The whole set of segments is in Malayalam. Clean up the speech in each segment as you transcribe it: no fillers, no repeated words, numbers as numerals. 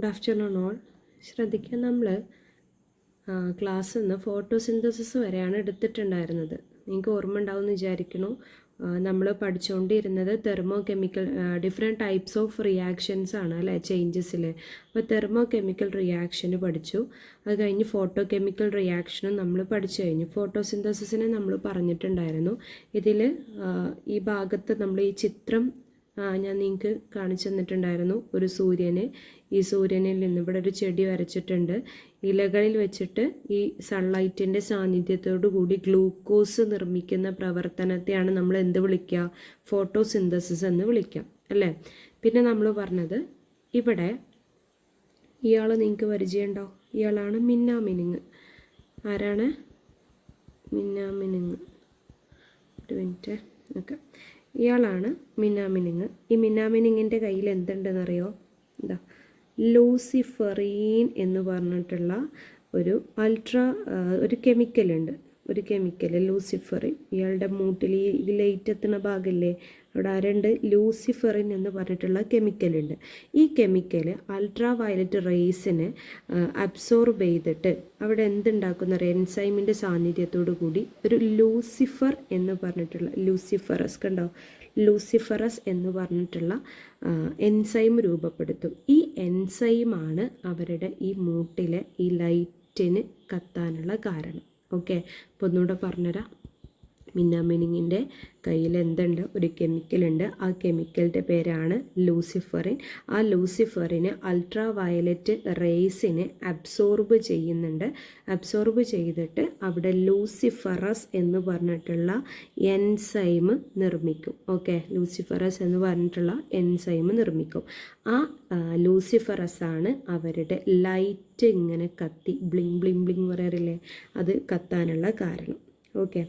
Good afternoon all. ശ്രദ്ധിക്കുക, നമ്മൾ ക്ലാസ്സിൽ നിന്ന് ഫോട്ടോസിന്തസിസ് വരെയാണ് എടുത്തിട്ടുണ്ടായിരുന്നത്. നിങ്ങൾക്ക് ഓർമ്മ ഉണ്ടാവുമെന്ന് വിചാരിക്കുന്നു. നമ്മൾ പഠിച്ചുകൊണ്ടിരുന്നത് thermochemical different types of reactions ആണ് അല്ലേ, ചേഞ്ചസിൽ. അപ്പോൾ തെർമോ കെമിക്കൽ റിയാക്ഷന് പഠിച്ചു. അത് കഴിഞ്ഞ് ഫോട്ടോ കെമിക്കൽ റിയാക്ഷനും നമ്മൾ പഠിച്ചു കഴിഞ്ഞു. ഫോട്ടോസിന്തസിസിനെ നമ്മൾ പറഞ്ഞിട്ടുണ്ടായിരുന്നു. ഇതിൽ ഈ ഭാഗത്ത് നമ്മൾ ഈ ചിത്രം ഞാൻ നിങ്ങൾക്ക് കാണിച്ചു തന്നിട്ടുണ്ടായിരുന്നു. ഒരു സൂര്യന്, ഈ സൂര്യനിൽ നിന്ന് ഇവിടെ ഒരു ചെടി വരച്ചിട്ടുണ്ട്. ഇലകളിൽ വെച്ചിട്ട് ഈ സൺലൈറ്റിൻ്റെ സാന്നിധ്യത്തോടു കൂടി ഗ്ലൂക്കോസ് നിർമ്മിക്കുന്ന പ്രവർത്തനത്തെയാണ് നമ്മൾ എന്ത് വിളിക്കുക? ഫോട്ടോസിന്തസിസ് എന്ന് വിളിക്കാം അല്ലേ. പിന്നെ നമ്മൾ പറഞ്ഞത് ഇവിടെ ഇയാൾ നിങ്ങൾക്ക് പരിചയമുണ്ടോ? ഇയാളാണ് മിന്നാമിനുങ്ങ്. ആരാണ്? മിന്നാമിനുങ്ങ്. ഒരു മിനിറ്റ്. ഓക്കെ, ഇയാളാണ് മിന്നാമിനുങ്ങ്. ഈ മിന്നാമിനുങ്ങിൻ്റെ കയ്യിൽ എന്തുണ്ടെന്നറിയോ? എന്താ? ലൂസിഫറീൻ എന്ന് പറഞ്ഞിട്ടുള്ള ഒരു കെമിക്കലുണ്ട്. ഒരു കെമിക്കൽ ലൂസിഫറിൻ. ഇയാളുടെ മൂട്ടിൽ ഈ ലൈറ്റ് എത്തുന്ന ഭാഗമില്ലേ, അവിടെ ആരുണ്ട്? ലൂസിഫറിൻ എന്ന് പറഞ്ഞിട്ടുള്ള കെമിക്കലുണ്ട്. ഈ കെമിക്കൽ അൾട്രാ വയലറ്റ് റേസിനെ അബ്സോർബ് ചെയ്തിട്ട് അവിടെ എന്തുണ്ടാക്കുന്ന എൻസൈമിൻ്റെ സാന്നിധ്യത്തോടു കൂടി ഒരു ലൂസിഫർ എന്ന് പറഞ്ഞിട്ടുള്ള ലൂസിഫറസ് കണ്ടോ, ലൂസിഫറസ് എന്ന് പറഞ്ഞിട്ടുള്ള എൻസൈം രൂപപ്പെടുത്തും. ഈ എൻസൈമാണ് അവരുടെ ഈ മൂട്ടിലെ ഈ ലൈറ്റിന് കത്താനുള്ള കാരണം. ഓക്കെ, അപ്പോൾ ഒന്നുകൂടെ പറഞ്ഞുതരാം. മിന്നാമിനുങ്ങിൻ്റെ കയ്യിൽ എന്തുണ്ട്? ഒരു കെമിക്കലുണ്ട്. ആ കെമിക്കലിൻ്റെ പേരാണ് ലൂസിഫറിൻ. ആ ലൂസിഫറിന് അൾട്രാ വയലറ്റ് റേസിനെ അബ്സോർബ് ചെയ്യുന്നുണ്ട്. അബ്സോർബ് ചെയ്തിട്ട് അവിടെ ലൂസിഫറസ് എന്ന് പറഞ്ഞിട്ടുള്ള എൻസൈം നിർമ്മിക്കും. ഓക്കെ, ലൂസിഫറസ് എന്ന് പറഞ്ഞിട്ടുള്ള എൻസൈം നിർമ്മിക്കും. ആ ലൂസിഫറസ് ആണ് അവരുടെ ലൈറ്റ് ഇങ്ങനെ കത്തി ബ്ലിങ് ബ്ലിങ് ബ്ലിങ് പറയാറില്ലേ, അത് കത്താനുള്ള കാരണം. ഓക്കെ,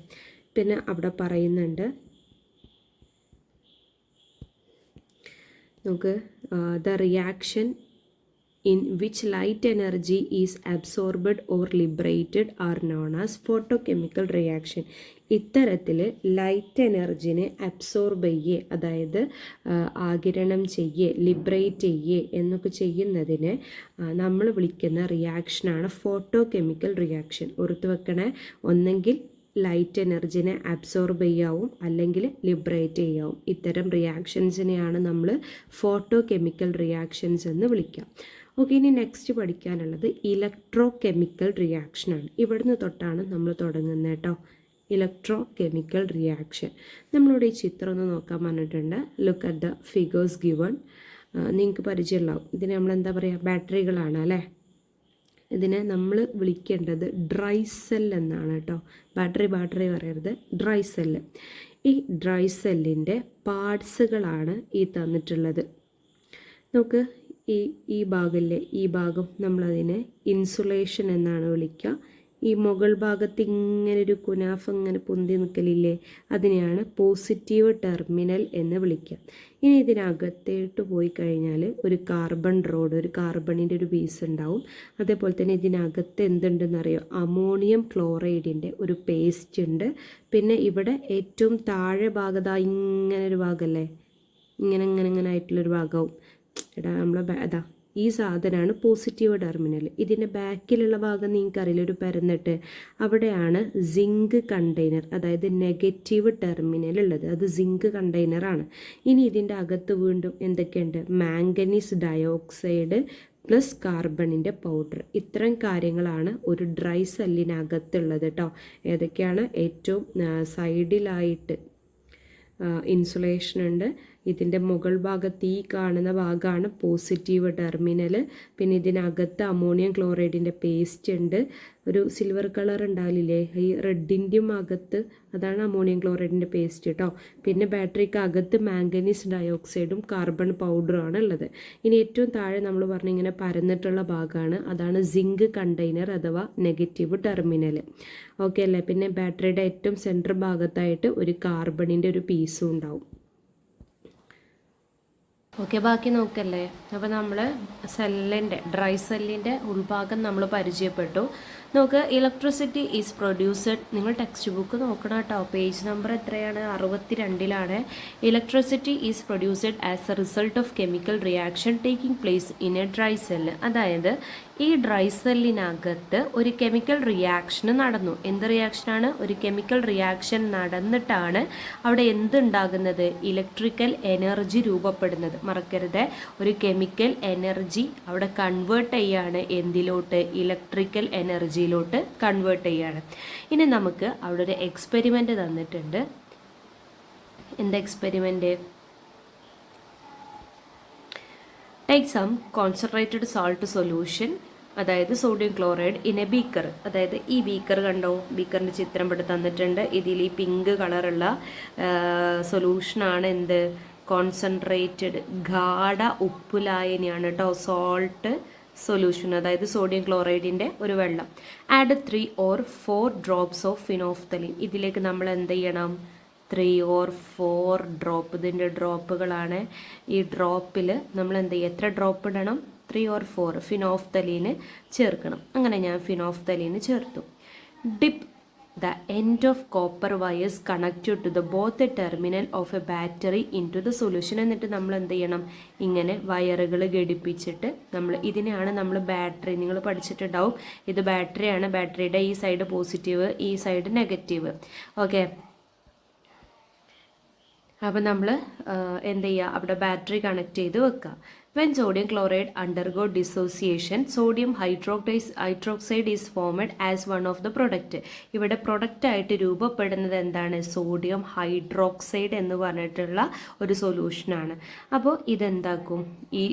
പിന്നെ അവിടെ പറയുന്നുണ്ട്, നമുക്ക് the reaction in which light energy is absorbed or liberated are known as photochemical reaction. ഇത്തരത്തിൽ ലൈറ്റ് എനർജിനെ അബ്സോർബ് ചെയ്യേ, അതായത് ആഗിരണം ചെയ്യേ, ലിബറേറ്റ് ചെയ്യേ എന്നൊക്കെ ചെയ്യുന്നതിനെ നമ്മൾ വിളിക്കുന്ന റിയാക്ഷനാണ് ഫോട്ടോ കെമിക്കൽ റിയാക്ഷൻ. ഓർത്ത് വെക്കണേ, ഒന്നെങ്കിൽ ലൈറ്റ് എനർജിനെ അബ്സോർബ് ചെയ്യാവും, അല്ലെങ്കിൽ ലിബറേറ്റ് ചെയ്യാവും. ഇത്തരം റിയാക്ഷൻസിനെയാണ് നമ്മൾ ഫോട്ടോ കെമിക്കൽ റിയാക്ഷൻസ് എന്ന് വിളിക്കുക. ഓക്കെ, ഇനി നെക്സ്റ്റ് പഠിക്കാനുള്ളത് ഇലക്ട്രോ കെമിക്കൽ റിയാക്ഷനാണ്. ഇവിടുന്ന് തൊട്ടാണ് നമ്മൾ തുടങ്ങുന്നത് കേട്ടോ. Electro chemical reaction. നമ്മളോട് ഈ ചിത്രം ഒന്ന് നോക്കാൻ പറഞ്ഞിട്ടുണ്ട്. Look at the figures given. നിങ്ങൾക്ക് പരിചയമുണ്ടാവും. ഇതിന് നമ്മളെന്താ പറയുക? ബാറ്ററികളാണ് അല്ലേ. ഇതിനെ നമ്മൾ വിളിക്കേണ്ടത് ഡ്രൈ സെൽ എന്നാണ് കേട്ടോ. ബാറ്ററി പറയരുത്, ഡ്രൈ സെല്ല്. ഈ ഡ്രൈ സെല്ലിൻ്റെ പാർട്സുകളാണ് ഈ തന്നിട്ടുള്ളത്. നമുക്ക് ഈ ഭാഗമില്ലേ, ഈ ഭാഗം നമ്മളതിനെ ഇൻസുലേഷൻ എന്നാണ് വിളിക്കുക. ഈ മുകൾ ഭാഗത്ത് ഇങ്ങനെ ഒരു കുനാഫ് ഇങ്ങനെ പൊന്തി നിൽക്കലില്ലേ, അതിനെയാണ് പോസിറ്റീവ് ടെർമിനൽ എന്ന് വിളിക്കുക. ഇനി ഇതിനകത്തേട്ട് പോയി കഴിഞ്ഞാൽ ഒരു കാർബൺ റോഡ്, ഒരു കാർബണിൻ്റെ ഒരു പീസ് ഉണ്ടാവും. അതേപോലെ തന്നെ ഇതിനകത്ത് എന്തുണ്ടെന്നറിയോ? അമോണിയം ക്ലോറൈഡിൻ്റെ ഒരു പേസ്റ്റ് ഉണ്ട്. പിന്നെ ഇവിടെ ഏറ്റവും താഴെ ഭാഗത്ത് ഇങ്ങനെ ഒരു ഭാഗമല്ലേ, ഇങ്ങനെ ആയിട്ടുള്ളൊരു ഭാഗവും അതാ ഈ സാധനമാണ് പോസിറ്റീവ് ടെർമിനൽ. ഇതിൻ്റെ ബാക്കിലുള്ള ഭാഗം നിങ്ങൾക്കറിയില്ല, ഒരു പരന്നിട്ട് അവിടെയാണ് സിങ്ക് കണ്ടെയ്നർ, അതായത് നെഗറ്റീവ് ടെർമിനൽ ഉള്ളത്. അത് സിങ്ക് കണ്ടെയ്നറാണ്. ഇനി ഇതിൻ്റെ അകത്ത് വീണ്ടും എന്തൊക്കെയുണ്ട്? മാംഗനീസ് ഡയോക്സൈഡ് പ്ലസ് കാർബണിൻ്റെ പൗഡർ. ഇത്തരം കാര്യങ്ങളാണ് ഒരു ഡ്രൈ സെല്ലിനകത്തുള്ളത് കേട്ടോ. ഏതൊക്കെയാണ്? ഏറ്റവും സൈഡിലായിട്ട് ഇൻസുലേഷൻ ഉണ്ട്. ഇതിൻ്റെ മുകൾ ഭാഗത്ത് ഈ കാണുന്ന ഭാഗമാണ് പോസിറ്റീവ് ടെർമിനൽ. പിന്നെ ഇതിനകത്ത് അമോണിയം ക്ലോറൈഡിൻ്റെ പേസ്റ്റ് ഉണ്ട്. ഒരു സിൽവർ കളർ ഉണ്ടാവില്ലേ, ഈ റെഡിൻ്റെയും അകത്ത്, അതാണ് അമോണിയം ക്ലോറൈഡിൻ്റെ പേസ്റ്റ് കേട്ടോ. പിന്നെ ബാറ്ററിക്ക് അകത്ത് മാംഗനീസ് ഡയോക്സൈഡും കാർബൺ പൗഡറുമാണ് ഉള്ളത്. ഇനി ഏറ്റവും താഴെ നമ്മൾ പറഞ്ഞ ഇങ്ങനെ പരന്നിട്ടുള്ള ഭാഗമാണ്, അതാണ് സിങ്ക് കണ്ടെയ്നർ അഥവാ നെഗറ്റീവ് ടെർമിനൽ. ഓക്കെ അല്ലേ. പിന്നെ ബാറ്ററിയുടെ ഏറ്റവും സെൻറ്റർ ഭാഗത്തായിട്ട് ഒരു കാർബണിൻ്റെ ഒരു പീസും ഉണ്ടാവും. ഓക്കെ, ബാക്കി നോക്കല്ലേ. അപ്പോൾ നമ്മൾ ഡ്രൈ സെല്ലിൻ്റെ ഉൾഭാഗം നമ്മൾ പരിചയപ്പെട്ടു. നോക്ക്, ഇലക്ട്രിസിറ്റി ഈസ് പ്രൊഡ്യൂസ്ഡ്, നിങ്ങൾ ടെക്സ്റ്റ് ബുക്ക് നോക്കണം കേട്ടോ, പേജ് നമ്പർ എത്രയാണ്, 62-ലാണ്. Electricity is produced as a result of chemical reaction taking place in a dry cell. അതായത് ഈ ഡ്രൈ സെല്ലിനകത്ത് ഒരു കെമിക്കൽ റിയാക്ഷൻ നടന്നു. എന്ത് റിയാക്ഷനാണ്? ഒരു കെമിക്കൽ റിയാക്ഷൻ നടന്നിട്ടാണ് അവിടെ എന്തുണ്ടാകുന്നത്? ഇലക്ട്രിക്കൽ എനർജി രൂപപ്പെടുന്നത്. മറക്കരുത്, ഒരു കെമിക്കൽ എനർജി അവിടെ കൺവേർട്ട് ചെയ്യാണ് എന്തിലോട്ട്? ഇലക്ട്രിക്കൽ എനർജിയിലോട്ട് കൺവേർട്ട് ചെയ്യാണ്. ഇനി നമുക്ക് അവിടെ ഒരു എക്സ്പെരിമെൻ്റ് തന്നിട്ടുണ്ട്. എന്താ experiment? Take some concentrated salt solution, അതായത് sodium chloride, in a beaker. അതായത് ഈ ബീക്കർ കണ്ടോ, ബീക്കറിൻ്റെ ചിത്രം ഇവിടെ തന്നിട്ടുണ്ട്. ഇതിൽ ഈ പിങ്ക് കളറുള്ള സൊല്യൂഷനാണ് എന്ത്? കോൺസെൻട്രേറ്റഡ് ഗാഢ ഉപ്പുലായനിയാണ് കേട്ടോ, സോൾട്ട് സൊല്യൂഷൻ, അതായത് സോഡിയം ക്ലോറൈഡിൻ്റെ ഒരു വെള്ളം. Add 3 or 4 drops of phenolphthalein. ഇതിലേക്ക് നമ്മൾ എന്ത് ചെയ്യണം? 3 or 4 ഡ്രോപ്പ്, ഇതിൻ്റെ ഡ്രോപ്പുകളാണ്. ഈ ഡ്രോപ്പിൽ നമ്മൾ എന്ത് ചെയ്യുക? എത്ര ഡ്രോപ്പ് ഇടണം? 3 or 4 ഫിനോഫ്തലീന് ചേർക്കണം. അങ്ങനെ ഞാൻ ഫിനോഫ്തലീന് ചേർത്തു. Dip the end of copper wires connected to the both terminal of a battery into the solution. എന്നിട്ട് നമ്മൾ എന്ത് ചെയ്യണം? ഇങ്ങനെ വയറുകൾ ഘടിപ്പിച്ചിട്ട് ഇതിനെയാണ് നമ്മൾ ബാറ്ററി, നിങ്ങൾ പഠിച്ചിട്ടുണ്ടാവും, ഇത് ബാറ്ററിയാണ്. ബാറ്ററിയുടെ ഈ സൈഡ് പോസിറ്റീവ്, ഈ സൈഡ് നെഗറ്റീവ്. ഓക്കെ, അപ്പോൾ നമ്മൾ എന്ത് ചെയ്യുക? അവിടെ ബാറ്ററി കണക്ട് ചെയ്ത് വെക്കുക. When sodium chloride undergo dissociation, sodium hydroxide is formed as one of the product. ഇവിടെ പ്രൊഡക്റ്റ് ആയിട്ട് രൂപപ്പെടുന്നത് എന്താണ്? സോഡിയം ഹൈഡ്രോക്സൈഡ് എന്ന് പറഞ്ഞിട്ടുള്ള ഒരു സൊല്യൂഷനാണ്. അപ്പോൾ ഇതെന്താക്കും? ഈ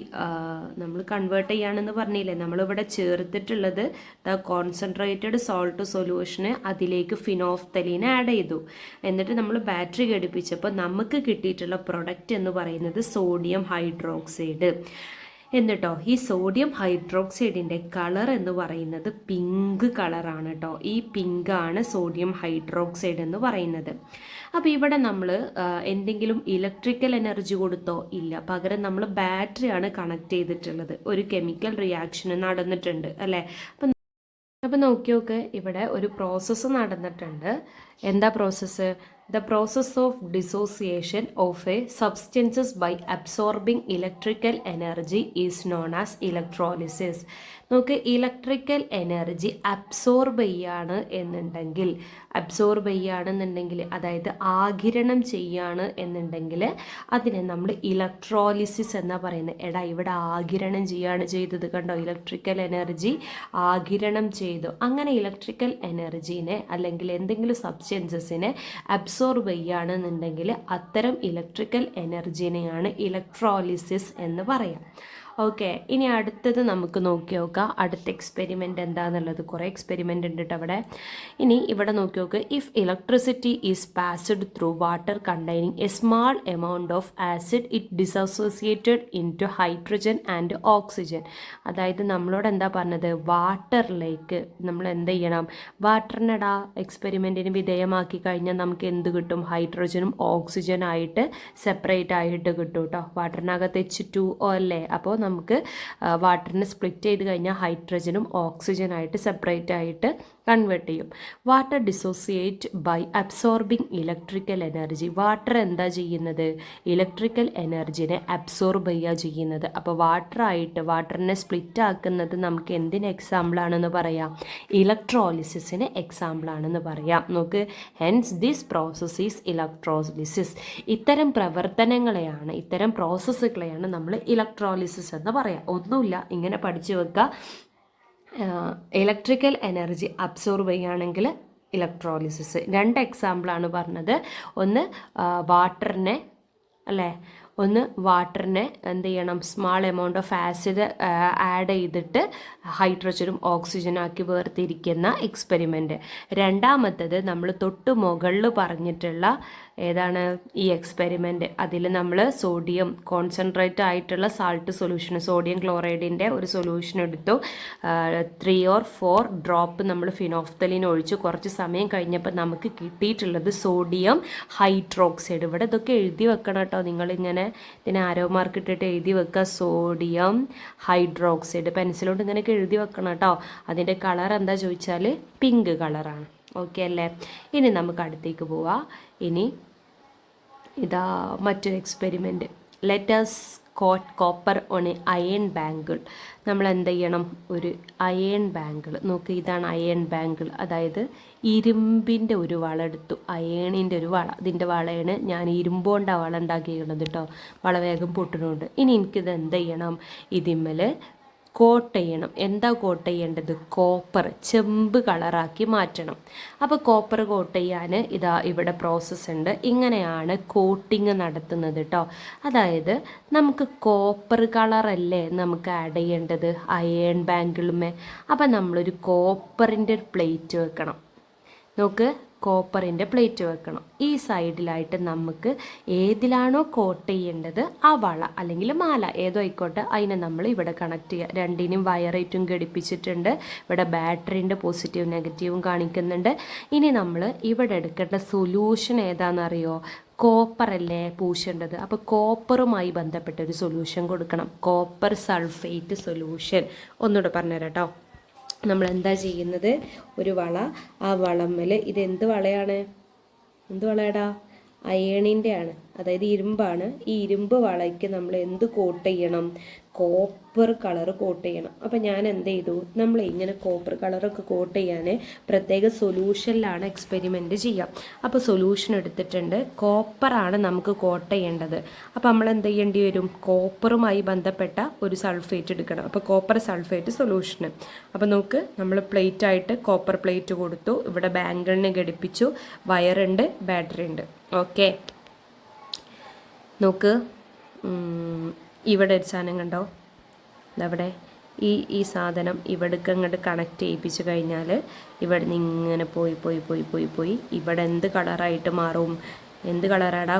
നമ്മൾ കൺവേർട്ട് ചെയ്യാണെന്ന് പറഞ്ഞില്ലേ, നമ്മളിവിടെ ചേർത്തിട്ടുള്ളത് ദ കോൺസെൻട്രേറ്റഡ് സോൾട്ട് സൊല്യൂഷന്, അതിലേക്ക് ഫിനോഫ്തലീൻ ആഡ് ചെയ്തു. എന്നിട്ട് നമ്മൾ ബാറ്ററി ഘടിപ്പിച്ചപ്പോൾ നമുക്ക് കിട്ടിയിട്ടുള്ള പ്രൊഡക്റ്റ് എന്ന് പറയുന്നത് സോഡിയം ഹൈഡ്രോക്സൈഡ്. എന്നിട്ടോ ഈ സോഡിയം ഹൈഡ്രോക്സൈഡിൻ്റെ കളർ എന്ന് പറയുന്നത് പിങ്ക് കളറാണ് കേട്ടോ. ഈ പിങ്കാണ് സോഡിയം ഹൈഡ്രോക്സൈഡ് എന്ന് പറയുന്നത്. അപ്പോൾ ഇവിടെ നമ്മൾ എന്തെങ്കിലും ഇലക്ട്രിക്കൽ എനർജി കൊടുത്തോ? ഇല്ല. പകരം നമ്മൾ ബാറ്ററിയാണ് കണക്ട് ചെയ്തിട്ടുള്ളത്. ഒരു കെമിക്കൽ റിയാക്ഷൻ നടന്നിട്ടുണ്ട് അല്ലേ? അപ്പം നോക്കി, ഇവിടെ ഒരു പ്രോസസ്സ് നടന്നിട്ടുണ്ട്. എന്താ process? The process of dissociation of a substances by absorbing electrical energy is known as electrolysis. നോക്ക്, ഇലക്ട്രിക്കൽ എനർജി അബ്സോർബ് ചെയ്യുകയാണെന്നുണ്ടെങ്കിൽ, അതായത് ആഗിരണം ചെയ്യാണ് എന്നുണ്ടെങ്കിൽ അതിനെ നമ്മൾ ഇലക്ട്രോലിസിസ് എന്നാ പറയുന്നത്. എടാ, ഇവിടെ ആഗിരണം ചെയ്യാണ് ചെയ്തത് കണ്ടോ, ഇലക്ട്രിക്കൽ എനർജി ആഗിരണം ചെയ്തു. അങ്ങനെ ഇലക്ട്രിക്കൽ എനർജീനെ അല്ലെങ്കിൽ എന്തെങ്കിലും സബ്സ്റ്റൻസസിനെ അബ്സോർബ് ചെയ്യുകയാണെന്നുണ്ടെങ്കിൽ അത്തരം ഇലക്ട്രിക്കൽ എനർജീനെയാണ് ഇലക്ട്രോലിസിസ് എന്ന് പറയാം. ഓക്കെ, ഇനി അടുത്തത് നമുക്ക് നോക്കി നോക്കാം. അടുത്ത എക്സ്പെരിമെൻ്റ് എന്താണെന്നുള്ളത്. കുറേ എക്സ്പെരിമെൻ്റ് ഉണ്ട് കേട്ടോ അവിടെ. ഇനി ഇവിടെ നോക്കി നോക്ക്. If electricity is passed through water containing a small amount of acid it dissociated into hydrogen and oxygen. അതായത് നമ്മളോട് എന്താ പറഞ്ഞത്? വാട്ടറിലേക്ക് നമ്മൾ എന്ത് ചെയ്യണം? വാട്ടറിനടാ എക്സ്പെരിമെൻറ്റിന് വിധേയമാക്കി കഴിഞ്ഞാൽ നമുക്ക് എന്ത് കിട്ടും? ഹൈഡ്രജനും ഓക്സിജനായിട്ട് സെപ്പറേറ്റ് ആയിട്ട് കിട്ടും കേട്ടോ. വാട്ടറിനകത്ത് H2O അല്ലേ? അപ്പോൾ നമുക്ക് വാട്ടറിനെ സ്പ്ലിറ്റ് ചെയ്ത് കഴിഞ്ഞാൽ ഹൈഡ്രജനും ഓക്സിജനായിട്ട് സെപ്പറേറ്റ് ആയിട്ട് കൺവേർട്ട് ചെയ്യും. Water dissociate by absorbing electrical energy. Water എന്താ ചെയ്യുന്നത്? ഇലക്ട്രിക്കൽ എനർജിനെ അബ്സോർബ് ചെയ്യുക ചെയ്യുന്നത്. അപ്പോൾ വാട്ടറിനെ സ്പ്ലിറ്റ് ആക്കുന്നത് നമുക്ക് എന്തിന് എക്സാമ്പിളാണെന്ന് പറയാം? ഇലക്ട്രോലിസിസിന് എക്സാമ്പിളാണെന്ന് പറയാം. നോക്ക്, hence this process is electrolysis. ഇത്തരം പ്രവർത്തനങ്ങളെയാണ്, ഇത്തരം പ്രോസസ്സുകളെയാണ് നമ്മൾ ഇലക്ട്രോലിസിസ് എന്ന് പറയാം. ഒന്നുമില്ല, ഇങ്ങനെ പഠിച്ചു വെക്കുക. ഇലക്ട്രിക്കൽ എനർജി അബ്സോർബ് ചെയ്യുകയാണെങ്കിൽ ഇലക്ട്രോലിസിസ്. 2 എക്സാമ്പിളാണ് പറഞ്ഞത്. ഒന്ന് വാട്ടറിനെ എന്ത് ചെയ്യണം? Small amount of acid add ചെയ്തിട്ട് ഹൈഡ്രജനും ഓക്സിജനാക്കി വേർതിരിക്കുന്ന എക്സ്പെരിമെൻറ്റ്. രണ്ടാമത്തത് നമ്മൾ തൊട്ട് മുകളിൽ പറഞ്ഞിട്ടുള്ള ഏതാണ് ഈ എക്സ്പെരിമെൻറ്റ്. അതിൽ നമ്മൾ സോഡിയം കോൺസെൻട്രേറ്റ് ആയിട്ടുള്ള സാൾട്ട് സൊല്യൂഷൻ, സോഡിയം ക്ലോറൈഡിൻ്റെ ഒരു സൊല്യൂഷൻ എടുത്തു. 3 or 4 ഡ്രോപ്പ് നമ്മൾ ഫിനോഫ്തലിൻ ഒഴിച്ചു. കുറച്ച് സമയം കഴിഞ്ഞപ്പോൾ നമുക്ക് കിട്ടിയിട്ടുള്ളത് സോഡിയം ഹൈഡ്രോക്സൈഡ്. ഇവിടെ ഇതൊക്കെ എഴുതി വെക്കണം കേട്ടോ, നിങ്ങളിങ്ങനെ ഇതിന് ആരോ മാർക്ക് ഇട്ടിട്ട് എഴുതി വെക്കുക. സോഡിയം ഹൈഡ്രോക്സൈഡ് പെൻസിലോട്ട് ഇങ്ങനെയൊക്കെ എഴുതി വെക്കണം കേട്ടോ. അതിൻ്റെ കളർ എന്താ ചോദിച്ചാൽ പിങ്ക് കളറാണ്. ഓക്കെ അല്ലേ? ഇനി നമുക്ക് അടുത്തേക്ക് പോവാം. ഇനി ഇതാ മറ്റൊരു experiment. Let's coat copper on a iron bangle. നമ്മൾ എന്ത് ചെയ്യണം? ഒരു അയൺ ബാങ്കിൾ നോക്ക്, ഇതാണ് അയൺ ബാങ്കിൾ. അതായത് ഇരുമ്പിൻ്റെ ഒരു വള എടുത്തു, അയേണിൻ്റെ ഒരു വള. ഇതിൻ്റെ വളയാണ് ഞാൻ ഇരുമ്പോണ്ടാണ് വള ഉണ്ടാക്കിയിരിക്കുന്നത് കേട്ടോ. വള വേഗം പൊട്ടുന്നുണ്ട്. ഇനി എനിക്കിത് എന്ത് ചെയ്യണം? ഇതിന്മേൽ കോട്ട് ചെയ്യണം. എന്താ കോട്ട് ചെയ്യേണ്ടത്? കോപ്പർ, ചെമ്പ് കളറാക്കി മാറ്റണം. അപ്പോൾ കോപ്പർ കോട്ട് ചെയ്യാൻ ഇതാ ഇവിടെ പ്രോസസ്സ് ഉണ്ട്. ഇങ്ങനെയാണ് കോട്ടിങ് നടത്തുന്നത് കേട്ടോ. അതായത് നമുക്ക് കോപ്പർ കളറല്ലേ നമുക്ക് ആഡ് ചെയ്യേണ്ടത് അയൺ ബാങ്കിളുമേ. അപ്പം നമ്മളൊരു കോപ്പറിൻ്റെ പ്ലേറ്റ് വെക്കണം. നോക്ക്, കോപ്പറിൻ്റെ പ്ലേറ്റ് വെക്കണം. ഈ സൈഡിലായിട്ട് നമുക്ക് ഏതിലാണോ കോട്ട് ചെയ്യേണ്ടത് ആ വള അല്ലെങ്കിൽ മാല ഏതോ ആയിക്കോട്ടെ, അതിനെ നമ്മൾ ഇവിടെ കണക്ട് ചെയ്യുക. രണ്ടിനും വയറേറ്റും ഘടിപ്പിച്ചിട്ടുണ്ട്. ഇവിടെ ബാറ്ററിൻ്റെ പോസിറ്റീവ് നെഗറ്റീവും കാണിക്കുന്നുണ്ട്. ഇനി നമ്മൾ ഇവിടെ എടുക്കേണ്ട സൊല്യൂഷൻ ഏതാണെന്നറിയോ? കോപ്പറല്ലേ പൂശേണ്ടത്. അപ്പോൾ കോപ്പറുമായി ബന്ധപ്പെട്ട ഒരു സൊല്യൂഷൻ കൊടുക്കണം. Copper sulphate solution. ഒന്നുകൂടെ പറഞ്ഞുതരാം കേട്ടോ. നമ്മൾ എന്താ ചെയ്യുന്നത്? ഒരു വള, ആ വളമ്മൽ ഇതെന്ത് വളയാണ്? എന്ത് വളയടാ? അയേണിൻ്റെ ആണ്, അതായത് ഇരുമ്പാണ്. ഈ ഇരുമ്പ് വളയ്ക്ക് നമ്മൾ എന്ത് കോട്ട് ചെയ്യണം? കോപ്പർ കളർ കോട്ട് ചെയ്യണം. അപ്പം ഞാൻ എന്ത് ചെയ്തു? നമ്മൾ ഇങ്ങനെ കോപ്പർ കളറൊക്കെ കോട്ട് ചെയ്യാൻ പ്രത്യേക സൊല്യൂഷനിലാണ് എക്സ്പെരിമെൻറ്റ് ചെയ്യാം. അപ്പോൾ സൊല്യൂഷൻ എടുത്തിട്ടുണ്ട്. കോപ്പറാണ് നമുക്ക് കോട്ട് ചെയ്യേണ്ടത്. അപ്പോൾ നമ്മൾ എന്ത് ചെയ്യേണ്ടി വരും? കോപ്പറുമായി ബന്ധപ്പെട്ട ഒരു സൾഫേറ്റ് എടുക്കണം. അപ്പോൾ കോപ്പർ സൾഫേറ്റ് സൊല്യൂഷന്. അപ്പോൾ നമുക്ക് നമ്മൾ പ്ലേറ്റായിട്ട് കോപ്പർ പ്ലേറ്റ് കൊടുത്തു. ഇവിടെ ബാങ്കിളിനെ ഘടിപ്പിച്ചു. വയറുണ്ട്, ബാറ്ററി ഉണ്ട്. ഓക്കെ, നോക്ക്, ഇവിടെ ഒരു സാധനം കണ്ടോ? ഇതവിടെ ഈ സാധനം ഇവിടേക്ക് അങ്ങോട്ട് കണക്ട് ചെയ്യിപ്പിച്ച് കഴിഞ്ഞാൽ ഇവിടെ നിന്ന് ഇങ്ങനെ പോയി ഇവിടെ എന്ത് കളറായിട്ട് മാറും? എന്ത് കളറാടാ?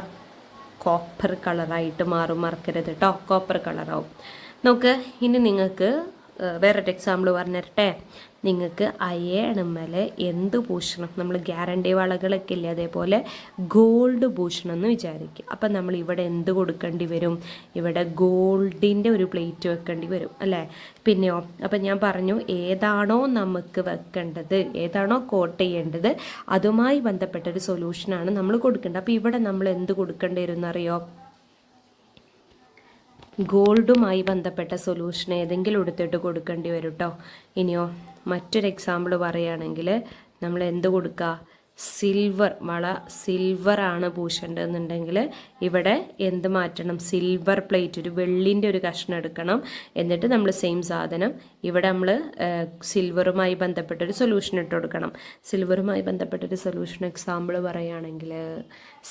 കോപ്പർ കളറായിട്ട് മാറും. മറക്കരുത് കേട്ടോ, കോപ്പർ കളറാവും. നോക്ക്, ഇനി നിങ്ങൾക്ക് വേറൊരു എക്സാമ്പിൾ പറഞ്ഞു തരട്ടെ. നിങ്ങൾക്ക് അയേണുമ്മൽ എന്ത് പൂശണം? നമ്മൾ ഗ്യാരണ്ടി വളകളൊക്കെ ഇല്ലേ, അതേപോലെ ഗോൾഡ് പൂശണം എന്ന് വിചാരിക്കും. അപ്പം നമ്മൾ ഇവിടെ എന്ത് കൊടുക്കേണ്ടി വരും? ഇവിടെ ഗോൾഡിൻ്റെ ഒരു പ്ലേറ്റ് വെക്കേണ്ടി വരും അല്ലേ? പിന്നെയോ, അപ്പം ഞാൻ പറഞ്ഞു ഏതാണോ നമുക്ക് വെക്കേണ്ടത്, ഏതാണോ കോട്ട് ചെയ്യേണ്ടത് അതുമായി ബന്ധപ്പെട്ടൊരു സൊല്യൂഷനാണ് നമ്മൾ കൊടുക്കേണ്ടത്. അപ്പോൾ ഇവിടെ നമ്മൾ എന്ത് കൊടുക്കേണ്ടി വരും എന്നറിയോ? ഗോൾഡുമായി ബന്ധപ്പെട്ട സൊല്യൂഷൻ ഏതെങ്കിലും എടുത്തിട്ട് കൊടുക്കേണ്ടി വരും കേട്ടോ. ഇനിയോ മറ്റൊരു എക്സാമ്പിൾ പറയുകയാണെങ്കിൽ നമ്മൾ എന്ത് കൊടുക്കുക? സിൽവർ വള, സിൽവറാണ് പൂശേണ്ടതെന്നുണ്ടെങ്കിൽ ഇവിടെ എന്ത് മാറ്റണം? സിൽവർ പ്ലേറ്റ്, ഒരു വെള്ളിൻ്റെ ഒരു കഷ്ണം എടുക്കണം. എന്നിട്ട് നമ്മൾ സെയിം സാധനം ഇവിടെ നമ്മൾ സിൽവറുമായി ബന്ധപ്പെട്ടൊരു സൊല്യൂഷൻ ഇട്ട് കൊടുക്കണം. സിൽവറുമായി ബന്ധപ്പെട്ടൊരു സൊല്യൂഷൻ എക്സാമ്പിൾ പറയുകയാണെങ്കിൽ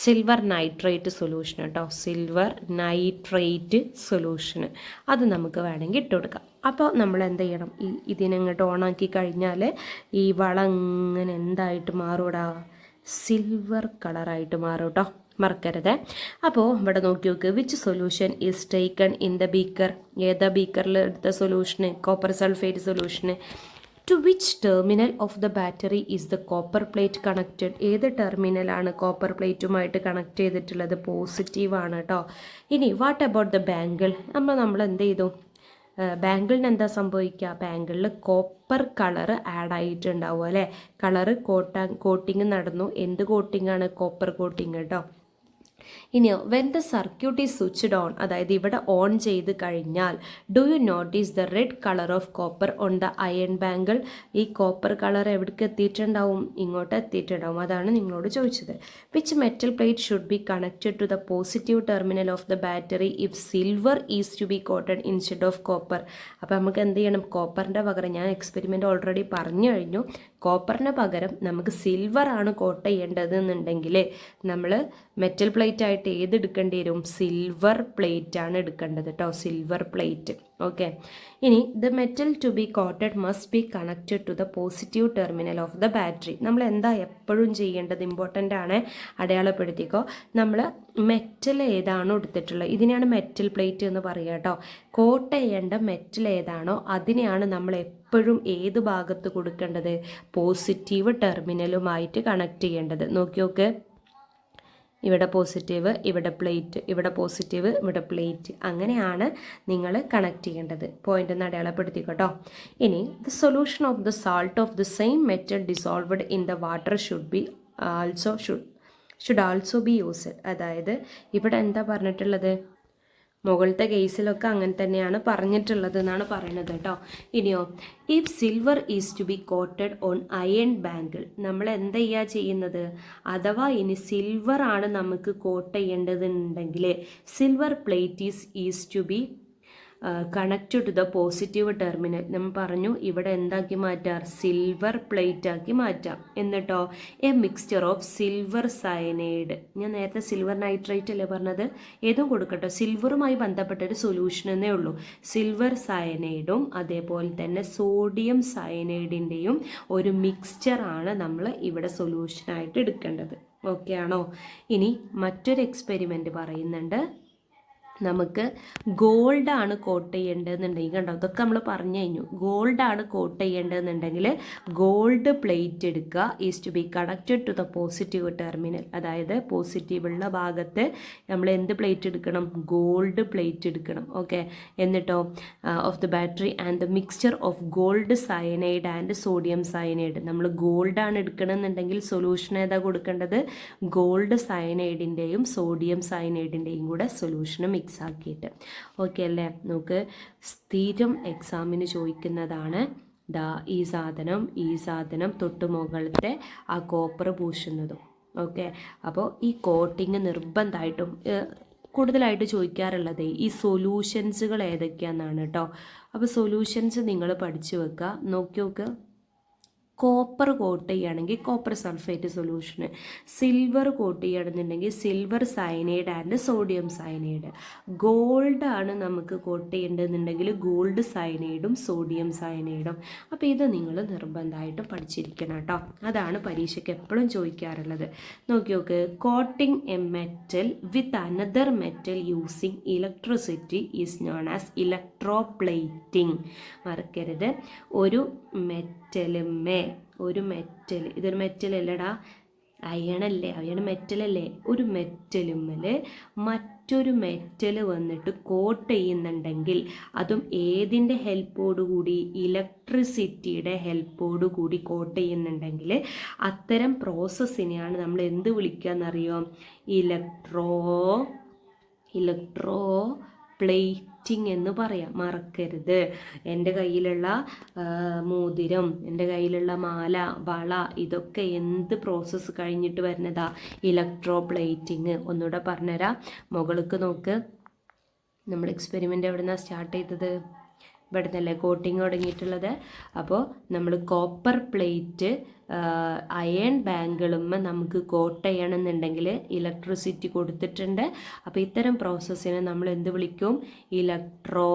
സിൽവർ നൈട്രേറ്റ് സൊല്യൂഷൻ കേട്ടോ. സിൽവർ നൈട്രേറ്റ് സൊല്യൂഷന് അത് നമുക്ക് വേണമെങ്കിൽ ഇട്ട് കൊടുക്കാം. അപ്പോൾ നമ്മൾ എന്ത് ചെയ്യണം? ഇതിനങ്ങോട്ട് ഓണാക്കി കഴിഞ്ഞാൽ ഈ വള ഇങ്ങനെ എന്തായിട്ട് മാറൂടാ? സിൽവർ കളറായിട്ട് മാറും കേട്ടോ, മറക്കരുത്. അപ്പോൾ ഇവിടെ നോക്കി നോക്ക്, which solution is taken in the beaker? ഏതാ ബീക്കറിൽ എടുത്ത സൊല്യൂഷന്? കോപ്പർ സൾഫേറ്റ് സൊല്യൂഷന്. To which terminal of the battery is the copper plate connected? ഏത് ടെർമിനലാണ് കോപ്പർ പ്ലേറ്റുമായിട്ട് കണക്ട് ചെയ്തിട്ടുള്ളത്? പോസിറ്റീവാണ് കേട്ടോ. ഇനി വാട്ട് അബൌട്ട് ദ ബാങ്കിൾ? നമ്മൾ എന്ത് ചെയ്തു? ബാങ്കിളിന് എന്താ സംഭവിക്കുക? ബാങ്കിളിൽ കോപ്പർ കളർ ആഡ് ആയിട്ടുണ്ടാവും അല്ലേ? കളറ് കോട്ടിങ് നടന്നു. എന്ത് കോട്ടിങ്ങാണ്? കോപ്പർ കോട്ടിങ് കേട്ടോ. ഇനിയോ, when the circuit is switched on, അതായത് ഇവിടെ ഓൺ ചെയ്ത് കഴിഞ്ഞാൽ do you notice the red colour of copper on the iron bangle? ഈ കോപ്പർ കളർ എവിടേക്ക് എത്തിയിട്ടുണ്ടാവും? ഇങ്ങോട്ട് എത്തിയിട്ടുണ്ടാവും. അതാണ് നിങ്ങളോട് ചോദിച്ചത്. Which metal plate should be connected to the positive terminal of the battery if silver is to be coated instead of copper? അപ്പോൾ നമുക്ക് എന്ത് ചെയ്യണം? കോപ്പറിൻ്റെ പകരം, ഞാൻ എക്സ്പെരിമെൻ്റ് ഓൾറെഡി പറഞ്ഞു കഴിഞ്ഞു, കോപ്പറിന് പകരം നമുക്ക് സിൽവർ ആണ് കോട്ട് ചെയ്യേണ്ടത് എന്നുണ്ടെങ്കിൽ നമ്മൾ മെറ്റൽ പ്ലേറ്റ് ആയിട്ട് ഏത് എടുക്കേണ്ടി വരും? സിൽവർ പ്ലേറ്റ് ആണ് എടുക്കേണ്ടത് കേട്ടോ, സിൽവർ പ്ലേറ്റ്. ഓക്കെ, ഇനി the metal to be coated must be connected to the positive terminal of the battery. നമ്മൾ എന്താ എപ്പോഴും ചെയ്യേണ്ടത്, ഇമ്പോർട്ടൻ്റ് ആണ്, അടയാളപ്പെടുത്തിക്കോ. നമ്മൾ മെറ്റൽ ഏതാണോ എടുത്തിട്ടുള്ളത്, ഇതിനെയാണ് മെറ്റൽ പ്ലേറ്റ് എന്ന് പറയുക കേട്ടോ. കോട്ട് ചെയ്യേണ്ട മെറ്റൽ ഏതാണോ അതിനെയാണ് നമ്മൾ എപ്പോഴും ഏത് ഭാഗത്ത് കൊടുക്കേണ്ടത്? പോസിറ്റീവ് ടെർമിനലുമായിട്ട് കണക്ട് ചെയ്യേണ്ടത്. നോക്കി, ഇവിടെ പോസിറ്റീവ്, ഇവിടെ പ്ലേറ്റ്, ഇവിടെ പോസിറ്റീവ്, ഇവിടെ പ്ലേറ്റ്, അങ്ങനെയാണ് നിങ്ങൾ കണക്ട് ചെയ്യേണ്ടത്. പോയിന്റ് ഒന്ന് അടയാളപ്പെടുത്തിക്കോട്ടോ. ഇനി the solution of the salt of the same metal dissolved in the water should also be used. അതായത് ഇവിടെ എന്താ പറഞ്ഞിട്ടുള്ളത്? മുകളിലത്തെ കേസിലൊക്കെ അങ്ങനെ തന്നെയാണ് പറഞ്ഞിട്ടുള്ളത് എന്നാണ് പറയുന്നത് കേട്ടോ. ഇനിയോ, if silver is to be coated on iron bangle, നമ്മൾ എന്താ ചെയ്യുന്നത്? അഥവാ ഇനി സിൽവർ ആണ് നമുക്ക് കോട്ട് ചെയ്യേണ്ടതുണ്ടെങ്കിൽ silver plate is to be connected to the positive terminal. നമ്മൾ പറഞ്ഞു ഇവിടെ എന്താക്കി മാറ്റാം? സിൽവർ പ്ലേറ്റ് ആക്കി മാറ്റാം. എന്നിട്ടോ A mixture of silver cyanide, ഞാൻ നേരത്തെ സിൽവർ നൈട്രേറ്റ് അല്ലേ പറഞ്ഞത്, ഏതും കൊടുക്കട്ടോ, സിൽവറുമായി ബന്ധപ്പെട്ടൊരു സൊല്യൂഷൻ എന്നേ ഉള്ളൂ. സിൽവർ സയനൈഡും അതേപോലെ തന്നെ സോഡിയം സയനൈഡിൻ്റെയും ഒരു മിക്സ്ചറാണ് നമ്മൾ ഇവിടെ സൊല്യൂഷനായിട്ട് എടുക്കേണ്ടത്. ഓക്കെ ആണോ? ഇനി മറ്റൊരു എക്സ്പെരിമെൻ്റ് പറയുന്നുണ്ട്. നമുക്ക് ഗോൾഡാണ് കോട്ട് ചെയ്യേണ്ടതെന്നുണ്ടെങ്കിൽ, കണ്ടോ ഇതൊക്കെ നമ്മൾ പറഞ്ഞു കഴിഞ്ഞു. ഗോൾഡാണ് കോട്ട് ചെയ്യേണ്ടതെന്നുണ്ടെങ്കിൽ ഗോൾഡ് പ്ലേറ്റ് എടുക്കുക. Is to be connected to the positive terminal. അതായത് പോസിറ്റീവുള്ള ഭാഗത്ത് നമ്മൾ എന്ത് പ്ലേറ്റ് എടുക്കണം? ഗോൾഡ് പ്ലേറ്റ് എടുക്കണം. ഓക്കെ, എന്നിട്ടോ of the battery and the mixture of gold cyanide and sodium cyanide. നമ്മൾ ഗോൾഡാണ് എടുക്കണമെന്നുണ്ടെങ്കിൽ സൊല്യൂഷൻ ഏതാ കൊടുക്കേണ്ടത്? ഗോൾഡ് സയനൈഡിൻ്റെയും സോഡിയം സയനൈഡിൻ്റെയും കൂടെ സൊല്യൂഷൻ മിക്സ് ആക്കിയിട്ട്. ഓക്കെ അല്ലേ? നമുക്ക് സ്ഥിരം എക്സാമിന് ചോദിക്കുന്നതാണ് ഈ സാധനം തൊട്ട് മുകളിലത്തെ ആ കോപ്പർ പൂശുന്നതും. ഓക്കെ, അപ്പോൾ ഈ കോട്ടിങ് നിർബന്ധമായിട്ടും കൂടുതലായിട്ട് ചോദിക്കാറുള്ളത് ഈ സൊല്യൂഷൻസുകൾ ഏതൊക്കെയാണെന്നാണ് കേട്ടോ. അപ്പോൾ സൊല്യൂഷൻസ് നിങ്ങൾ പഠിച്ചു വെക്കുക. നോക്കി, കോപ്പർ കോട്ട് ചെയ്യുകയാണെങ്കിൽ കോപ്പർ സൾഫേറ്റ് സൊല്യൂഷന്, സിൽവർ കോട്ട് ചെയ്യുകയാണെന്നുണ്ടെങ്കിൽ silver cyanide and sodium cyanide, gold ആണ് നമുക്ക് കോട്ട് ചെയ്യേണ്ടതെന്നുണ്ടെങ്കിൽ ഗോൾഡ് സയനൈഡും സോഡിയം സയനൈഡും. അപ്പോൾ ഇത് നിങ്ങൾ നിർബന്ധമായിട്ടും പഠിച്ചിരിക്കണം കേട്ടോ. അതാണ് പരീക്ഷയ്ക്ക് എപ്പോഴും ചോദിക്കാറുള്ളത്. നോക്കി, coating A metal with another metal using electricity is known as electroplating. മറക്കരുത്, ഒരു മെറ്റൽ ഇതൊരു മെറ്റലല്ലടാ, അയൺ മെറ്റലല്ലേ. ഒരു മെറ്റലുമ്മൽ മറ്റൊരു മെറ്റൽ വന്നിട്ട് കോട്ട് ചെയ്യുന്നുണ്ടെങ്കിൽ അതും ഏതിൻ്റെ ഹെൽപ്പോടുകൂടി? ഇലക്ട്രിസിറ്റിയുടെ ഹെൽപ്പോടുകൂടി കോട്ട് ചെയ്യുന്നുണ്ടെങ്കിൽ അത്തരം പ്രോസസ്സിനെയാണ് നമ്മൾ എന്ത് വിളിക്കുകയെന്നറിയോ? ഇലക്ട്രോ പ്ലേറ്റിംഗ് എന്ന് പറയാം. മറക്കരുത്. എൻ്റെ കയ്യിലുള്ള മോതിരം, എൻ്റെ കയ്യിലുള്ള മാല, വള, ഇതൊക്കെ എന്ത് പ്രോസസ്സ് കഴിഞ്ഞിട്ട് വരുന്നതാ? Electroplating. ഒന്നുകൂടെ പറഞ്ഞുതരാം. മുകളിലേക്ക് നോക്ക്, നമ്മൾ എക്സ്പെരിമെൻ്റ് എവിടെ നിന്നാണ് സ്റ്റാർട്ട് ചെയ്തത്? ഇവിടെ നിന്നല്ലേ കോട്ടിങ് തുടങ്ങിയിട്ടുള്ളത്. അപ്പോൾ നമ്മൾ കോപ്പർ പ്ലേറ്റ് അയൺ ബാങ്കുകളുമ്മ നമുക്ക് കോട്ട് ചെയ്യണമെന്നുണ്ടെങ്കിൽ ഇലക്ട്രിസിറ്റി കൊടുത്തിട്ടുണ്ട്. അപ്പോൾ ഇത്തരം പ്രോസസ്സിനെ നമ്മൾ എന്ത് വിളിക്കും? Electro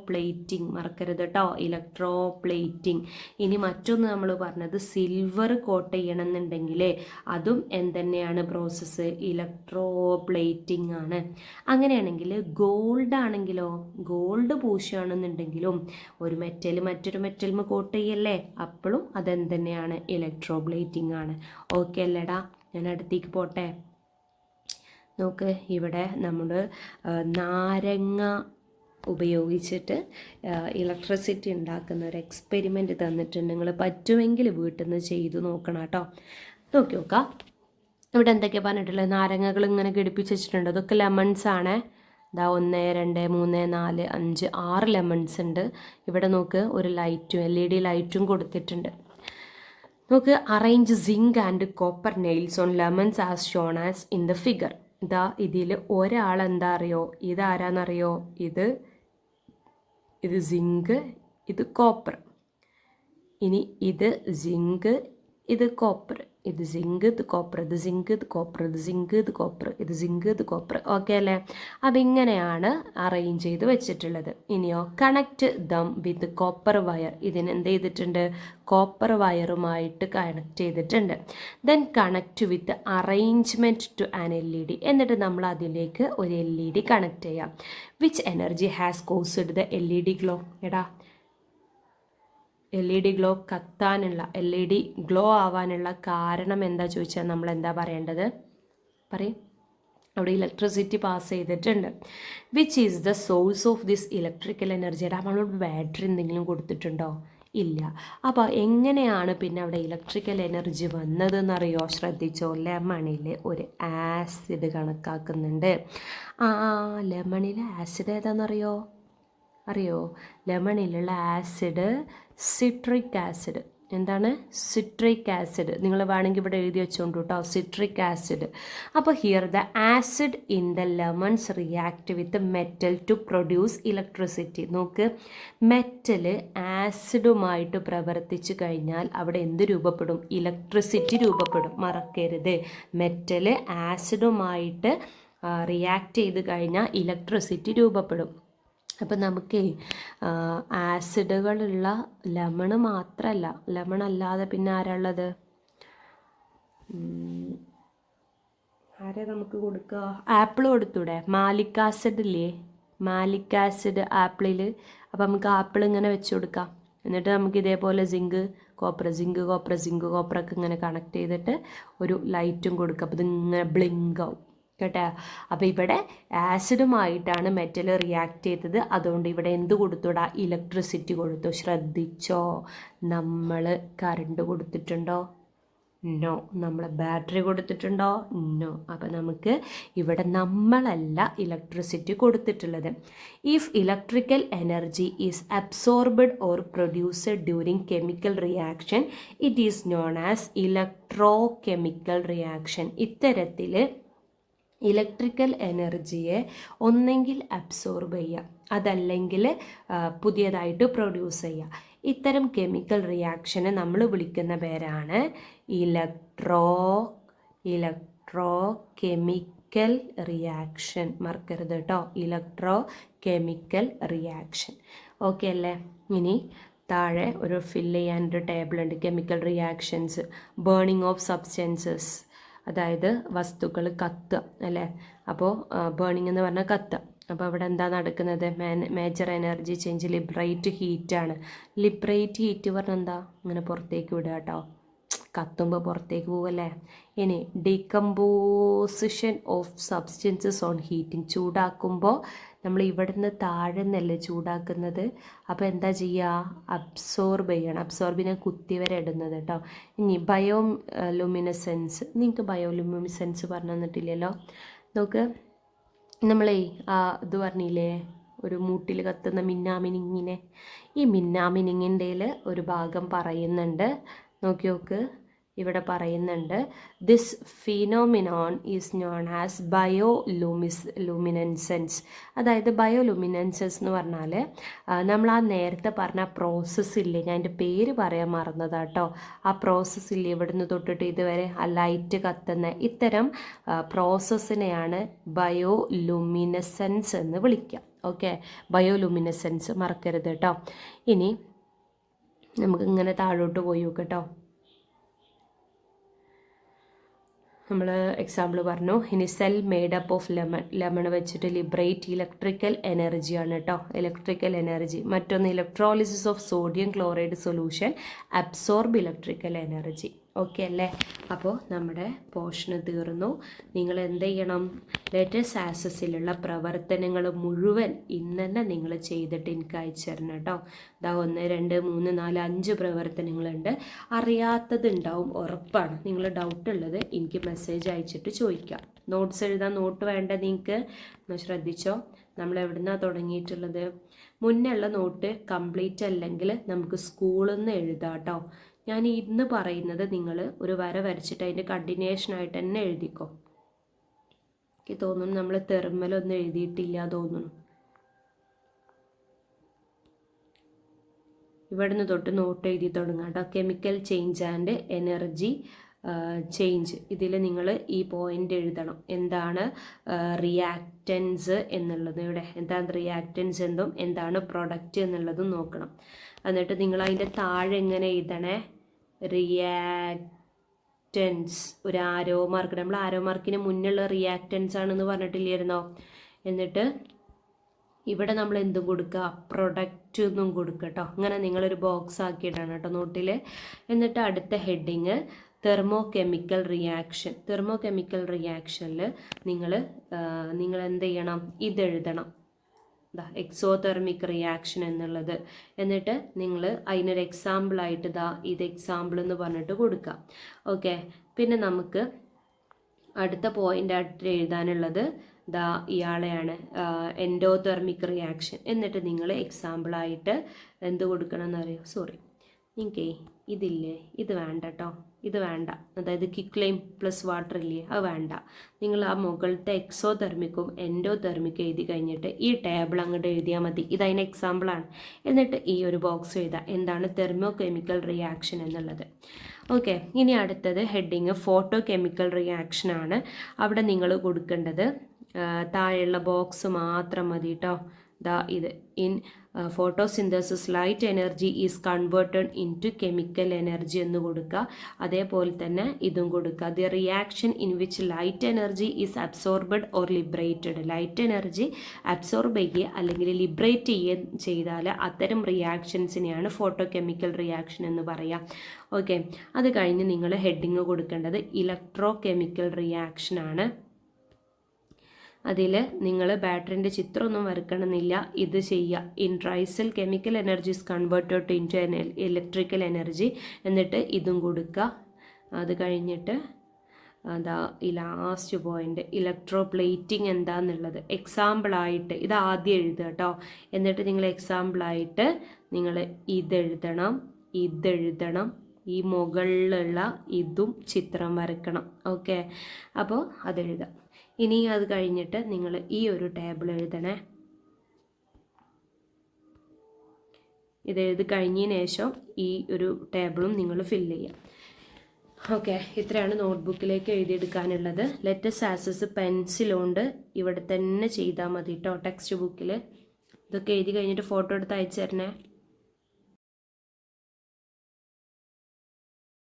plating. മറക്കരുത് കേട്ടോ, ഇലക്ട്രോ പ്ലേറ്റിംഗ്. ഇനി മറ്റൊന്ന് നമ്മൾ പറഞ്ഞത് സിൽവർ കോട്ട് ചെയ്യണമെന്നുണ്ടെങ്കിൽ അതും എന്തുതന്നെയാണ് പ്രോസസ്സ്? ഇലക്ട്രോ പ്ലേറ്റിംഗ് ആണ്. അങ്ങനെയാണെങ്കിൽ ഗോൾഡ് ആണെങ്കിലോ, ഗോൾഡ് പൂശുകയാണെന്നുണ്ടെങ്കിലും ഒരു മെറ്റൽ മറ്റൊരു മെറ്റലിന് കോട്ട് ചെയ്യല്ലേ, അപ്പോഴും അതെന്തുതന്നെയാണ്? ഇലക്ട്രോ പ്ലേറ്റിംഗ് ആണ്. ഓക്കെ അല്ലേടാ? ഞാൻ അടുത്തേക്ക് പോട്ടെ. നോക്ക്, ഇവിടെ നമ്മൾ നാരങ്ങ ഉപയോഗിച്ചിട്ട് ഇലക്ട്രിസിറ്റി ഉണ്ടാക്കുന്ന ഒരു എക്സ്പെരിമെൻറ്റ് തന്നിട്ടുണ്ട്. നിങ്ങൾ പറ്റുമെങ്കിൽ വീട്ടിൽ നിന്ന് ചെയ്തു നോക്കണം കേട്ടോ. നോക്കാം, ഇവിടെ എന്തൊക്കെയാണ് പറഞ്ഞിട്ടുള്ളത്? നാരങ്ങകൾ ഇങ്ങനെ ഘടിപ്പിച്ച് വെച്ചിട്ടുണ്ട്. അതൊക്കെ ലെമൺസ് ആണ്. ഇതാ 1, 2, 3, 4, 5, 6 ലെമൺസ് ഉണ്ട്. ഇവിടെ നോക്ക്, ഒരു ലൈറ്റും LED ലൈറ്റും കൊടുത്തിട്ടുണ്ട്. നോക്ക്, arrange zinc and copper nails on lemons as shown as in the figure. ഇതാ ഇതിൽ ഒരാൾ എന്താ അറിയോ? ഇതാരാന്നറിയോ? ഇത് സിങ്ക്, ഇത് കോപ്പർ. ഇനി ഇത് സിങ്ക്, ഇത് കോപ്പർ. ഇത് സിങ്ക്, ഇത് കോപ്പർ, ഇത് സിങ്ക്, ഇത് കോപ്പർ, ഇത് സിങ്ക്, ഇത് കോപ്പർ, ഇത് സിങ്ക്, ഇത് കോപ്പർ. ഓക്കെ അല്ലേ? അതിങ്ങനെയാണ് അറേഞ്ച് ചെയ്ത് വെച്ചിട്ടുള്ളത്. ഇനിയോ connect them with copper wire. ഇതിനെന്ത് ചെയ്തിട്ടുണ്ട്? കോപ്പർ വയറുമായിട്ട് കണക്ട് ചെയ്തിട്ടുണ്ട്. Then connect with arrangement to an LED. എന്നിട്ട് നമ്മൾ അതിലേക്ക് ഒരു LED കണക്ട് ചെയ്യാം. Which energy has caused the LED glow? എടാ, LED ഗ്ലോ കത്താനുള്ള, LED ഗ്ലോ ആവാനുള്ള കാരണം എന്താ ചോദിച്ചാൽ നമ്മൾ എന്താ പറയേണ്ടത്? പറയും. അവിടെ ഇലക്ട്രിസിറ്റി പാസ് ചെയ്തിട്ടുണ്ട്. Which is the source of this electrical energy? നമ്മളോട് ബാറ്ററി എന്തെങ്കിലും കൊടുത്തിട്ടുണ്ടോ? ഇല്ല. അപ്പോൾ എങ്ങനെയാണ് പിന്നെ അവിടെ ഇലക്ട്രിക്കൽ എനർജി വന്നതെന്നറിയോ? ശ്രദ്ധിച്ചോ, ലെമണിൽ ഒരു ആസിഡ് കണക്കാക്കുന്നുണ്ട്. ലെമണിലെ ആസിഡ് ഏതാണെന്നറിയോ? അറിയോ? ലെമണിലുള്ള ആസിഡ് സിട്രിക് ആസിഡ്. എന്താണ്? Citric acid. നിങ്ങൾ വേണമെങ്കിൽ ഇവിടെ എഴുതി വെച്ചോണ്ട് കേട്ടോ, സിട്രിക് ആസിഡ്. അപ്പോൾ here the acid in the lemons react with metal to produce electricity. നോക്ക്, മെറ്റൽ ആസിഡുമായിട്ട് പ്രവർത്തിച്ചു കഴിഞ്ഞാൽ അവിടെ എന്ത് രൂപപ്പെടും? ഇലക്ട്രിസിറ്റി രൂപപ്പെടും. മറക്കരുത്, മെറ്റൽ ആസിഡുമായിട്ട് റിയാക്ട് ചെയ്ത് കഴിഞ്ഞാൽ ഇലക്ട്രിസിറ്റി രൂപപ്പെടും. അപ്പം നമുക്ക് ആസിഡുകളുള്ള ലെമണ് മാത്രമല്ല, ലെമൺ അല്ലാതെ പിന്നെ ആരാളുള്ളത്? ആരെ നമുക്ക് കൊടുക്കുക? ആപ്പിൾ കൊടുത്തൂടെ? മാലിക് ആസിഡ് ഇല്ലേ? മാലിക് ആസിഡ് ആപ്പിളിൽ. അപ്പം നമുക്ക് ആപ്പിൾ ഇങ്ങനെ വെച്ച് കൊടുക്കാം. എന്നിട്ട് നമുക്ക് ഇതേപോലെ zinc copper, zinc copper, zinc കോപ്പറൊക്കെ ഇങ്ങനെ കണക്ട് ചെയ്തിട്ട് ഒരു ലൈറ്റും കൊടുക്കുക. അപ്പോൾ ഇതിങ്ങനെ ബ്ലിങ്ക് ആവും കേട്ടോ. അപ്പോൾ ഇവിടെ ആസിഡുമായിട്ടാണ് മെറ്റൽ റിയാക്ട് ചെയ്തത്. അതുകൊണ്ട് ഇവിടെ എന്ത് കൊടുത്തുടാ? ഇലക്ട്രിസിറ്റി കൊടുത്തു. ശ്രദ്ധിച്ചോ, നമ്മൾ കറണ്ട് കൊടുത്തിട്ടുണ്ടോ? നോ. നമ്മൾ ബാറ്ററി കൊടുത്തിട്ടുണ്ടോ? നോ. അപ്പോൾ നമുക്ക് ഇവിടെ നമ്മളല്ല ഇലക്ട്രിസിറ്റി കൊടുത്തിട്ടുള്ളത്. If electrical energy is absorbed or produced during chemical reaction it is known as electro chemical reaction. ഇത്തരത്തിൽ ഇലക്ട്രിക്കൽ എനർജിയെ ഒന്നെങ്കിൽ അബ്സോർബ് ചെയ്യുക, അതല്ലെങ്കിൽ പുതിയതായിട്ട് പ്രൊഡ്യൂസ് ചെയ്യുക. ഇത്തരം കെമിക്കൽ റിയാക്ഷനെ നമ്മൾ വിളിക്കുന്ന പേരാണ് ഇലക്ട്രോ കെമിക്കൽ റിയാക്ഷൻ. മറക്കരുത് കേട്ടോ, ഇലക്ട്രോ കെമിക്കൽ റിയാക്ഷൻ. ഓക്കെ അല്ലേ? ഇനി താഴെ ഒരു ഫില്ല് ചെയ്യാനൊരു ടേബിൾ ഉണ്ട്. Chemical reactions, burning of substances, അതായത് വസ്തുക്കൾ കത്തുക അല്ലേ. അപ്പോൾ ബേണിംഗ് എന്ന് പറഞ്ഞാൽ കത്തുക. അപ്പോൾ അവിടെ എന്താ നടക്കുന്നത്? മേജർ എനർജി ചേഞ്ച് ലിബറേറ്റ് ഹീറ്റാണ്. ലിബറേറ്റ് ഹീറ്റ് പറഞ്ഞാൽ എന്താ? ഇങ്ങനെ പുറത്തേക്ക് വിടുക കേട്ടോ, കത്തുമ്പോൾ പുറത്തേക്ക് പോവല്ലേ. ഇനി decomposition of substances on heating. ചൂടാക്കുമ്പോൾ നമ്മൾ ഇവിടുന്ന് താഴെ നിന്നല്ലേ ചൂടാക്കുന്നത്. അപ്പോൾ എന്താ ചെയ്യുക? അബ്സോർബ് ചെയ്യണം. അബ്സോർബിനെ കുത്തിവരെ ഇടുന്നത് കേട്ടോ. ഇനി ബയോലുമിനസെൻസ്. നിങ്ങൾക്ക് ബയോലുമിനസെൻസ് പറഞ്ഞു തന്നിട്ടില്ലല്ലോ. നോക്ക്, നമ്മളെ ഇത് പറഞ്ഞില്ലേ, ഒരു മൂട്ടിൽ കത്തുന്ന മിന്നാമിനിങ്ങിനെ. ഈ മിന്നാമിനിങ്ങിൻ്റെ ഒരു ഭാഗം പറയുന്നുണ്ട്. നോക്കി നോക്ക്, ഇവിടെ പറയുന്നുണ്ട് this phenomenon is known as bioluminescence. അതായത് ബയോലുമിനൻസൻസ് എന്ന് പറഞ്ഞാൽ നമ്മൾ ആ നേരത്തെ പറഞ്ഞ പ്രോസസ്സ് ഇല്ലേ, ഞാൻ എൻ്റെ പേര് പറയാൻ മറന്നതാട്ടോ. ആ പ്രോസസ്സ് ഇല്ലേ, ഇവിടുന്ന് തൊട്ടിട്ട് ഇതുവരെ ആ ലൈറ്റ് കത്തുന്ന ഇത്തരം പ്രോസസ്സിനെയാണ് ബയോലുമിനസൻസ് എന്ന് വിളിക്കുക. ഓക്കെ, ബയോലുമിനസൻസ് മറക്കരുത് കേട്ടോ. ഇനി നമുക്ക് ഇങ്ങനെ താഴോട്ട് പോയി നോക്കട്ടോ. നമ്മൾ എക്സാമ്പിൾ പറഞ്ഞു. ഇനി സെൽ മെയ്ഡപ്പ് ഓഫ് ലെമൺ വെച്ചിട്ട് ലിബറേറ്റ് ഇലക്ട്രിക്കൽ എനർജിയാണ് കേട്ടോ, ഇലക്ട്രിക്കൽ എനർജി. മറ്റൊന്ന് electrolysis of sodium chloride solution absorb electrical energy. Okay അല്ലേ? അപ്പോൾ നമ്മുടെ പോർഷൻ തീർന്നു. നിങ്ങൾ എന്ത് ചെയ്യണം? ലേറ്റസ്റ്റ് ആക്സസിലുള്ള പ്രവർത്തനങ്ങൾ മുഴുവൻ ഇന്ന് തന്നെ നിങ്ങൾ ചെയ്തിട്ട് എനിക്ക് അയച്ചു തരണം കേട്ടോ. ഇതാ 1, 2, 3, 4, 5 പ്രവർത്തനങ്ങളുണ്ട്. അറിയാത്തതുണ്ടാവും, ഉറപ്പാണ്. നിങ്ങൾ ഡൗട്ട് ഉള്ളത് എനിക്ക് മെസ്സേജ് അയച്ചിട്ട് ചോദിക്കാം. നോട്ട്സ് എഴുതാൻ നോട്ട് വേണ്ട നിങ്ങൾക്ക്? ഒന്ന് ശ്രദ്ധിച്ചോ. നമ്മൾ എവിടുന്നാണ് തുടങ്ങിയിട്ടുള്ളത്? മുന്നുള്ള നോട്ട് കംപ്ലീറ്റ് അല്ലെങ്കിൽ നമുക്ക് സ്കൂളിൽ നിന്ന് എഴുതാം കേട്ടോ. ഞാൻ ഇന്ന് പറയുന്നത് നിങ്ങൾ ഒരു വര വരച്ചിട്ട് അതിൻ്റെ കണ്ടിന്യൂഷനായിട്ട് തന്നെ എഴുതിക്കോ. എനിക്ക് തോന്നുന്നു നമ്മൾ തെർമലൊന്നും എഴുതിയിട്ടില്ല തോന്നുന്നു. ഇവിടുന്ന് തൊട്ട് നോട്ട് എഴുതി തുടങ്ങാം കേട്ടോ. Chemical change and energy change. ഇതിൽ നിങ്ങൾ ഈ പോയിന്റ് എഴുതണം. എന്താണ് റിയാക്റ്റൻസ് എന്നുള്ളത്, ഇവിടെ എന്താണ് റിയാക്റ്റൻസ് എന്നും എന്താണ് പ്രൊഡക്റ്റ് എന്നുള്ളതും നോക്കണം. എന്നിട്ട് നിങ്ങൾ അതിൻ്റെ താഴെ എങ്ങനെ എഴുതണേ, റിയാക്റ്റൻസ് ഒരു ആരോ മാർക്ക്, നമ്മൾ ആരോ മാർക്കിന് മുന്നുള്ള റിയാക്റ്റൻസ് ആണെന്ന് പറഞ്ഞിട്ടില്ലായിരുന്നോ. എന്നിട്ട് ഇവിടെ നമ്മൾ എന്തും കൊടുക്കുക, പ്രൊഡക്റ്റ് എന്നും കൊടുക്കുക കേട്ടോ. അങ്ങനെ നിങ്ങളൊരു ബോക്സ് ആക്കിയിട്ടാണ് കേട്ടോ നോട്ടിൽ. എന്നിട്ട് അടുത്ത heading thermochemical reaction. Thermochemical റിയാക്ഷനിൽ നിങ്ങൾ എന്ത് ചെയ്യണം, ഇതെഴുതണം, എക്സോതെർമിക് റിയാക്ഷൻ എന്നുള്ളത്. എന്നിട്ട് നിങ്ങൾ അതിനൊരു എക്സാമ്പിളായിട്ട് ഇത് എക്സാമ്പിൾ എന്ന് പറഞ്ഞിട്ട് കൊടുക്കാം. ഓക്കെ, പിന്നെ നമുക്ക് അടുത്ത പോയിന്റ് ആയിട്ട് എഴുതാനുള്ളത് ഇയാളെയാണ്, എൻഡോതെർമിക് റിയാക്ഷൻ. എന്നിട്ട് നിങ്ങൾ എക്സാമ്പിളായിട്ട് എന്ത് കൊടുക്കണം എന്നറിയോ, നിങ്ങൾക്ക് ഇതില്ലേ, ഇത് വേണ്ട കേട്ടോ, ഇത് വേണ്ട, അതായത് ക്വിക്ലൈം പ്ലസ് വാട്ടർ ഇല്ലേ, അത് വേണ്ട. നിങ്ങൾ ആ മുകളിലത്തെ എക്സോതെർമിക്കും എൻഡോതെർമിക്കും എഴുതി കഴിഞ്ഞിട്ട് ഈ ടേബിൾ അങ്ങോട്ട് എഴുതിയാൽ മതി. ഇതതിന് എക്സാമ്പിളാണ്. എന്നിട്ട് ഈ ഒരു ബോക്സ് എഴുതാം, എന്താണ് തെർമോ കെമിക്കൽ റിയാക്ഷൻ എന്നുള്ളത്. ഓക്കെ, ഇനി അടുത്തത് ഹെഡിങ് ഫോട്ടോ കെമിക്കൽ റിയാക്ഷനാണ്. അവിടെ നിങ്ങൾ കൊടുക്കേണ്ടത് താഴെയുള്ള ബോക്സ് മാത്രം മതി കേട്ടോ. ഇത് in photosynthesis light energy is converted into chemical energy എന്ന് കൊടുക്കുക. അതേപോലെ തന്നെ ഇതും കൊടുക്കുക, the reaction in which light energy is absorbed or liberated. Light energy absorb ചെയ്യുക അല്ലെങ്കിൽ ലിബറേറ്റ് ചെയ്യുക ചെയ്താൽ അത്തരം റിയാക്ഷൻസിനെയാണ് ഫോട്ടോ കെമിക്കൽ റിയാക്ഷൻ എന്ന് പറയാം. ഓക്കെ, അത് കഴിഞ്ഞ് നിങ്ങൾ ഹെഡിങ് കൊടുക്കേണ്ടത് ഇലക്ട്രോ കെമിക്കൽ റിയാക്ഷനാണ്. അതിൽ നിങ്ങൾ ബാറ്ററിൻ്റെ ചിത്രമൊന്നും വരക്കണമെന്നില്ല, ഇത് ചെയ്യുക. In dry cell chemical energy is converted into electrical energy. എന്നിട്ട് ഇതും കൊടുക്കുക. അത് കഴിഞ്ഞിട്ട് ഈ ലാസ്റ്റ് പോയിന്റ് ഇലക്ട്രോ പ്ലേറ്റിംഗ് എന്താണെന്നുള്ളത് എക്സാമ്പിളായിട്ട് ഇത് ആദ്യം എഴുതുക കേട്ടോ. എന്നിട്ട് നിങ്ങൾ എക്സാമ്പിളായിട്ട് നിങ്ങൾ ഇതെഴുതണം, ഈ മുകളിലുള്ള ഇതും ചിത്രം വരക്കണം. ഓക്കെ, അപ്പോൾ അതെഴുതാം. ഇനി അത് കഴിഞ്ഞിട്ട് നിങ്ങൾ ഈ ഒരു ടേബിൾ എഴുതണേ. ഇത് എഴുതി കഴിഞ്ഞതിന് ശേഷം ഈ ഒരു ടേബിളും നിങ്ങൾ ഫില്ല് ചെയ്യാം. ഓക്കെ, ഇത്രയാണ് നോട്ട്ബുക്കിലേക്ക് എഴുതിയെടുക്കാനുള്ളത്. ലെറ്റസ് ആസസ് പെൻസിലുകൊണ്ട് ഇവിടെ തന്നെ ചെയ്താൽ മതി കേട്ടോ. ടെക്സ്റ്റ് ബുക്കിൽ ഇതൊക്കെ എഴുതി കഴിഞ്ഞിട്ട് ഫോട്ടോ എടുത്ത് അയച്ചു തരണേ.